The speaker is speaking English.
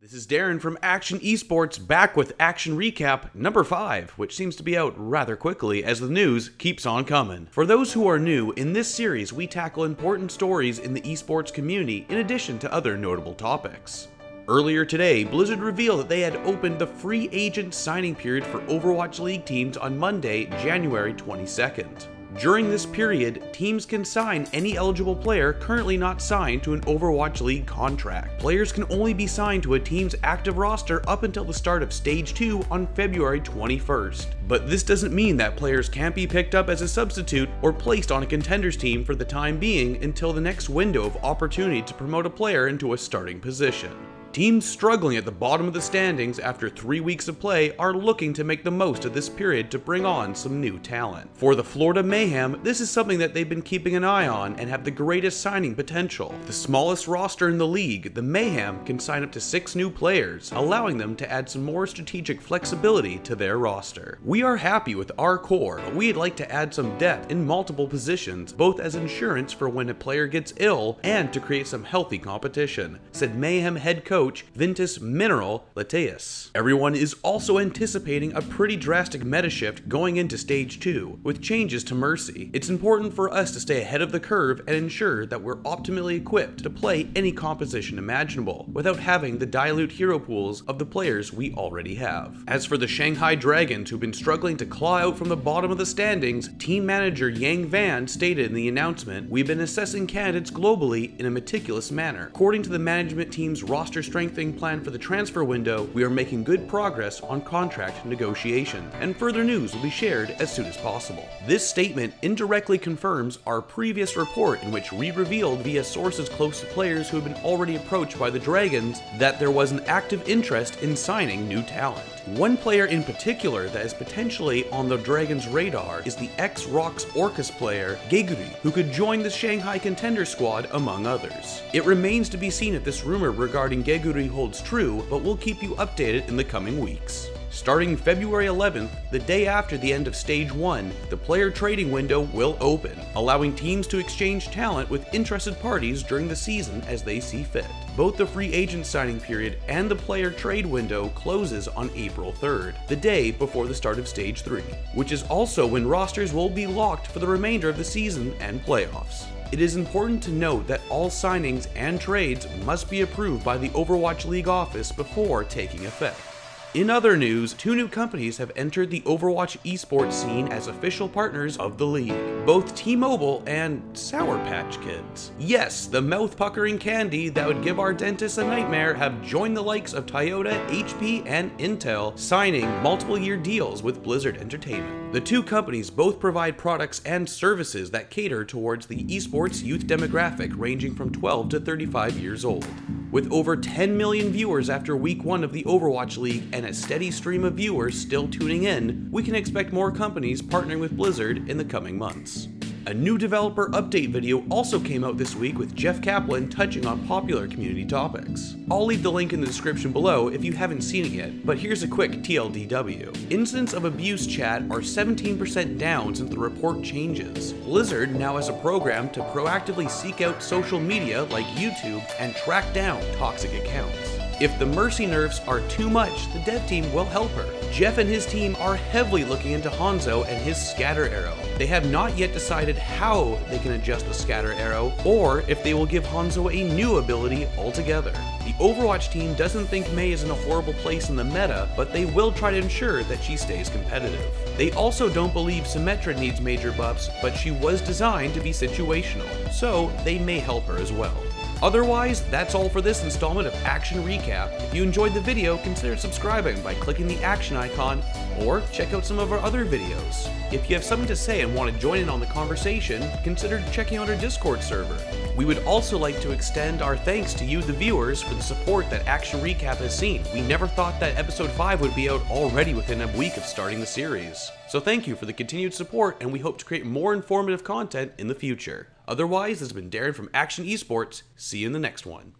This is Darren from Akshon Esports back with Action Recap number 5, which seems to be out rather quickly as the news keeps on coming. For those who are new, in this series we tackle important stories in the esports community in addition to other notable topics. Earlier today, Blizzard revealed that they had opened the free agent signing period for Overwatch League teams on Monday, January 22nd. During this period, teams can sign any eligible player currently not signed to an Overwatch League contract. Players can only be signed to a team's active roster up until the start of Stage 2 on February 21st. But this doesn't mean that players can't be picked up as a substitute or placed on a contenders team for the time being until the next window of opportunity to promote a player into a starting position. Teams struggling at the bottom of the standings after 3 weeks of play are looking to make the most of this period to bring on some new talent. For the Florida Mayhem, this is something that they've been keeping an eye on and have the greatest signing potential. The smallest roster in the league, the Mayhem can sign up to 6 new players, allowing them to add some more strategic flexibility to their roster. We are happy with our core, but we'd like to add some depth in multiple positions, both as insurance for when a player gets ill and to create some healthy competition, said Mayhem head coach Ventus Mineral Lateus. Everyone is also anticipating a pretty drastic meta shift going into Stage 2, with changes to Mercy. It's important for us to stay ahead of the curve and ensure that we're optimally equipped to play any composition imaginable, without having the dilute hero pools of the players we already have. As for the Shanghai Dragons, who've been struggling to claw out from the bottom of the standings, team manager Yang Van stated in the announcement, "We've been assessing candidates globally in a meticulous manner. According to the management team's roster strengthening plan for the transfer window, we are making good progress on contract negotiation, and further news will be shared as soon as possible." This statement indirectly confirms our previous report in which we revealed via sources close to players who have been already approached by the Dragons that there was an active interest in signing new talent. One player in particular that is potentially on the Dragons' radar is the ex-Rox Orcus player, Geguri, who could join the Shanghai Contender squad among others. It remains to be seen if this rumor regarding Geguri holds true, but we'll keep you updated in the coming weeks. Starting February 11th, the day after the end of Stage 1, the player trading window will open, allowing teams to exchange talent with interested parties during the season as they see fit. Both the free agent signing period and the player trade window closes on April 3rd, the day before the start of Stage 3, which is also when rosters will be locked for the remainder of the season and playoffs. It is important to note that all signings and trades must be approved by the Overwatch League office before taking effect. In other news, 2 new companies have entered the Overwatch esports scene as official partners of the league, both T-Mobile and Sour Patch Kids. Yes, the mouth-puckering candy that would give our dentists a nightmare have joined the likes of Toyota, HP, and Intel, signing multiple-year deals with Blizzard Entertainment. The 2 companies both provide products and services that cater towards the esports youth demographic ranging from 12 to 35 years old. With over 10 million viewers after week 1 of the Overwatch League and a steady stream of viewers still tuning in, we can expect more companies partnering with Blizzard in the coming months. A new developer update video also came out this week with Jeff Kaplan touching on popular community topics. I'll leave the link in the description below if you haven't seen it yet, but here's a quick TLDW. Incidents of abuse chat are 17% down since the report changes. Blizzard now has a program to proactively seek out social media like YouTube and track down toxic accounts. If the Mercy nerfs are too much, the dev team will help her. Jeff and his team are heavily looking into Hanzo and his scatter arrow. They have not yet decided how they can adjust the scatter arrow, or if they will give Hanzo a new ability altogether. The Overwatch team doesn't think Mei is in a horrible place in the meta, but they will try to ensure that she stays competitive. They also don't believe Symmetra needs major buffs, but she was designed to be situational, so they may help her as well. Otherwise, that's all for this installment of Action Recap. If you enjoyed the video, consider subscribing by clicking the action icon, or check out some of our other videos. If you have something to say and want to join in on the conversation, consider checking out our Discord server. We would also like to extend our thanks to you, the viewers, for the support that Action Recap has seen. We never thought that episode 5 would be out already within a week of starting the series. So thank you for the continued support, and we hope to create more informative content in the future. Otherwise, this has been Darren from Akshon Esports. See you in the next one.